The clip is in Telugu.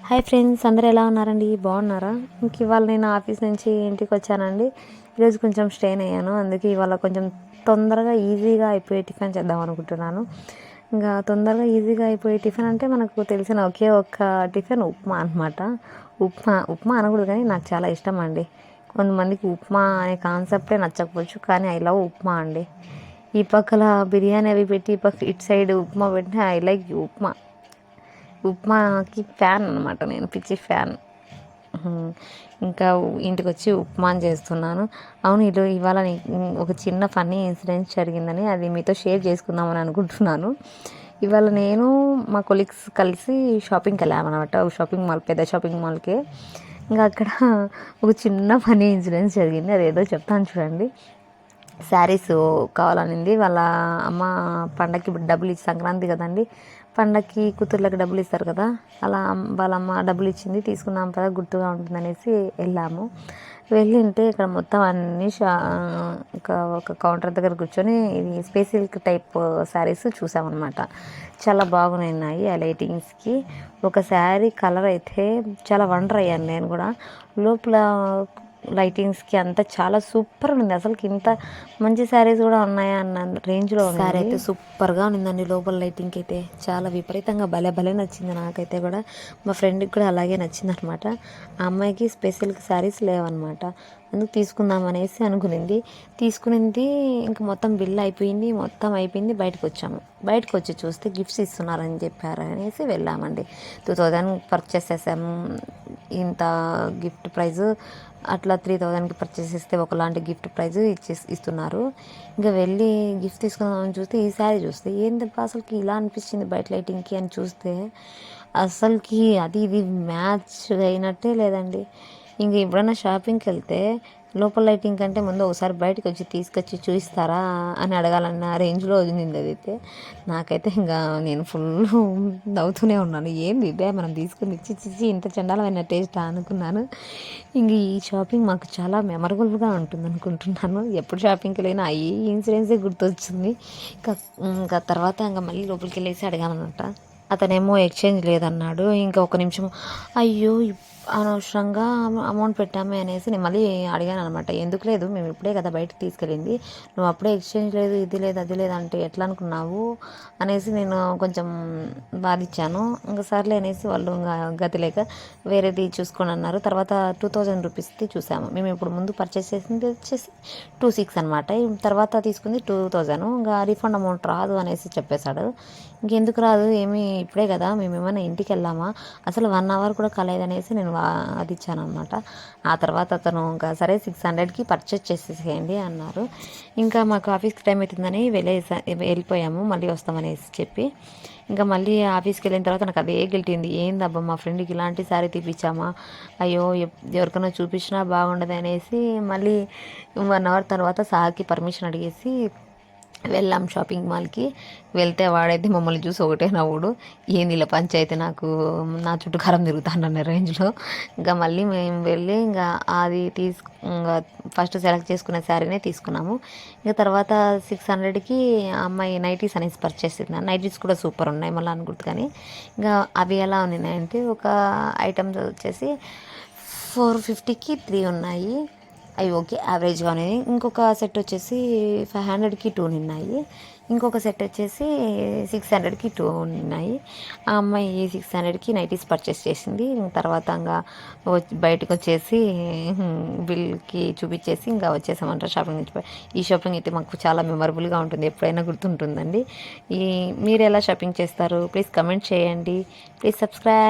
హాయ్ ఫ్రెండ్స్, అందరూ ఎలా ఉన్నారండి? బాగున్నారా? ఇంక ఇవాళ నేను ఆఫీస్ నుంచి ఇంటికి వచ్చానండి. ఈరోజు కొంచెం స్ట్రెయిన్ అయ్యాను, అందుకే ఇవాళ కొంచెం తొందరగా ఈజీగా అయిపోయే టిఫిన్ చేద్దాం అనుకుంటున్నాను. ఇంకా తొందరగా ఈజీగా అయిపోయే టిఫిన్ అంటే మనకు తెలిసిన ఒకే ఒక్క టిఫిన్ ఉప్మా అనమాట. ఉప్మా ఉప్మా అనకూడదు కానీ నాకు చాలా ఇష్టం అండి. కొంతమందికి ఉప్మా అనే కాన్సెప్టే నచ్చకపోవచ్చు, కానీ ఐ లవ్ ఉప్మా అండి. ఈ పక్కల బిర్యానీ అవి పెట్టి ఈ పక్క ఇటు సైడ్ ఉప్మా పెట్టి ఐ లైక్ ఉప్మా. ఉప్మాకి ఫ్యాన్ అనమాట, నేను పిచ్చి ఫ్యాన్. ఇంకా ఇంటికి వచ్చి ఉప్మాని చేస్తున్నాను. అవును, ఇవాళ ఒక చిన్న ఫన్నీ ఇన్సిడెంట్ జరిగిందని అది మీతో షేర్ చేసుకుందామని అనుకుంటున్నాను. ఇవాళ నేను మా కొలీగ్స్ కలిసి షాపింగ్కి వెళ్ళామన్నమాట. షాపింగ్ మాల్, పెద్ద షాపింగ్ మాల్కి. ఇంకా అక్కడ ఒక చిన్న ఫన్నీ ఇన్సిడెంట్ జరిగింది, అదేదో చెప్తాను చూడండి. శారీస్ కావాలనింది వాళ్ళ అమ్మ. పండగకి డబ్బులు ఇచ్చి, సంక్రాంతి కదండి, పండగకి కూతుర్లకు డబ్బులు ఇస్తారు కదా, అలా వాళ్ళ అమ్మ డబ్బులు ఇచ్చింది, తీసుకున్నాం కదా, గుర్తుగా ఉంటుందనేసి వెళ్ళాము. వెళ్ళింటే ఇక్కడ మొత్తం అన్ని ఒక కౌంటర్ దగ్గర కూర్చొని ఇది స్పెషల్ టైప్ శారీస్ చూసామన్నమాట. చాలా బాగున్నాయి ఆ లైటింగ్స్కి. ఒక శారీ కలర్ అయితే చాలా వండర్ అయ్యాను నేను కూడా. లోపల లైటింగ్స్కి అంతా చాలా సూపర్ ఉంది. అసలుకి ఇంత మంచి శారీస్ కూడా ఉన్నాయా అన్న రేంజ్లో ఉంది. శారీ అయితే సూపర్గా ఉండిందండి. లోపల లైటింగ్కి అయితే చాలా విపరీతంగా భలే నచ్చింది నాకైతే కూడా. మా ఫ్రెండ్కి కూడా అలాగే నచ్చింది అనమాట. ఆ అమ్మాయికి స్పెషల్గా శారీస్ లేవన్నమాట, అందుకు తీసుకుందాం అనేసి తీసుకునింది. ఇంకా మొత్తం బిల్ అయిపోయింది, మొత్తం అయిపోయింది. బయటకు వచ్చి చూస్తే గిఫ్ట్స్ ఇస్తున్నారని చెప్పారు అనేసి వెళ్ళామండి. 2000 పర్చేస్ చేసాము. ఇంత గిఫ్ట్ ప్రైజు అట్లా 3000కి పర్చేస్ చేస్తే ఒకలాంటి గిఫ్ట్ ప్రైజ్ ఇస్తున్నారు. ఇంకా వెళ్ళి గిఫ్ట్ తీసుకుందామని చూస్తే ఈ శారీ చూస్తే ఏంది అసలుకి ఇలా అనిపించింది బయట లైటింగ్కి అని చూస్తే అసలుకి అది ఇది మ్యాచ్ అయినట్టే లేదండి. ఇంక ఎప్పుడైనా షాపింగ్కి వెళ్తే లోపల లైటింగ్ కంటే ముందు ఒకసారి బయటకు వచ్చి తీసుకొచ్చి చూపిస్తారా అని అడగాలన్న రేంజ్లో వదిలింది అదైతే. నాకైతే ఇంకా నేను ఫుల్ నవ్వుతూనే ఉన్నాను. ఏంది ఇదే మనం తీసుకుని ఇచ్చి ఇంత చండాలమైన టేస్ట్ అనుకున్నాను. ఇంక ఈ షాపింగ్ మాకు చాలా మెమరబుల్గా ఉంటుంది అనుకుంటున్నాను. ఎప్పుడు షాపింగ్కి వెళ్ళినా ఈ ఇన్సిడెన్సే గుర్తొచ్చింది. ఇంకా తర్వాత ఇంకా మళ్ళీ లోపలికి వెళ్ళేసి అడిగామన్నమాట. అతనేమో ఎక్స్చేంజ్ లేదన్నాడు. ఇంకా ఒక నిమిషం అయ్యో అనవసరంగా అమౌంట్ పెట్టామే అనేసి నేను మళ్ళీ అడిగాను అనమాట. ఎందుకు లేదు, మేము ఇప్పుడే కదా బయటకు తీసుకెళ్ళింది, నువ్వు అప్పుడే ఎక్స్చేంజ్ లేదు, ఇది లేదు అది లేదు అంటే ఎట్లా అనుకున్నావు అనేసి నేను కొంచెం బాధించాను. ఇంకా సర్లే అనేసి వాళ్ళు ఇంకా గతి లేక వేరేది చూసుకొని అన్నారు. తర్వాత 2000 రూపీస్ది చూసాము. మేము ఇప్పుడు ముందు పర్చేస్ చేసింది వచ్చేసి 26 అనమాట. తర్వాత తీసుకుంది 2000. ఇంకా రీఫండ్ అమౌంట్ రాదు అనేసి చెప్పేశాడు. ఇంకెందుకు రాదు, ఇప్పుడే కదా, మేము ఏమైనా ఇంటికి వెళ్ళామా, అసలు 1 అవర్ కూడా కాలేదనేసి నేను అది ఇచ్చాను అనమాట. ఆ తర్వాత అతను ఇంకా సరే 600కి పర్చేస్ చేసేసేయండి అన్నారు. ఇంకా మాకు ఆఫీస్కి టైం అవుతుందని వెళ్ళిపోయాము, మళ్ళీ వస్తామనేసి చెప్పి. ఇంకా మళ్ళీ ఆఫీస్కి వెళ్ళిన తర్వాత నాకు అదే గిల్టింది. ఏందబ్బా మా ఫ్రెండ్కి ఇలాంటి శారీ తీపిచ్చామా, అయ్యో ఎవరికైనా చూపించినా బాగుండదు అనేసి మళ్ళీ 1 అవర్ తర్వాత సార్కి పర్మిషన్ అడిగేసి వెళ్ళాం షాపింగ్ మాల్కి. వెళ్తే వాడైతే మమ్మల్ని చూసి ఒకటే నవ్వుడు, ఏంది ఇలా పంచాయితీ, నా చుట్టూ కారం తిరుగుతానన్న రేంజ్లో. ఇంకా మళ్ళీ మేము వెళ్ళి ఇంకా అది ఇంకా ఫస్ట్ సెలెక్ట్ చేసుకునే శారీనే తీసుకున్నాము. ఇంకా తర్వాత 600కి అమ్మాయి నైటీస్ అనేసి పర్చేస్ చేసినాను. నైటీస్ కూడా సూపర్ ఉన్నాయి మళ్ళీ అనుకుంటు. కానీ ఇంకా అవి ఎలా ఉన్నాయంటే ఒక ఐటమ్స్ వచ్చేసి 450కి 3 ఉన్నాయి, అవి ఓకే యావరేజ్గా ఉన్నాయి. ఇంకొక సెట్ వచ్చేసి 500కి 2 ఉన్నాయి. ఇంకొక సెట్ వచ్చేసి 600కి 2 ఉన్నాయి. ఆ అమ్మాయి 600కి నైటీస్ పర్చేస్ చేసింది. తర్వాత ఇంకా బయటకు వచ్చేసి బిల్కి చూపించేసి ఇంకా వచ్చేసామంటారు షాపింగ్ నుంచి. ఈ షాపింగ్ అయితే మాకు చాలా మెమరబుల్గా ఉంటుంది, ఎప్పుడైనా గుర్తుంటుందండి. మీరు ఎలా షాపింగ్ చేస్తారు? ప్లీజ్ కమెంట్ చేయండి, ప్లీజ్ సబ్స్క్రైబ్.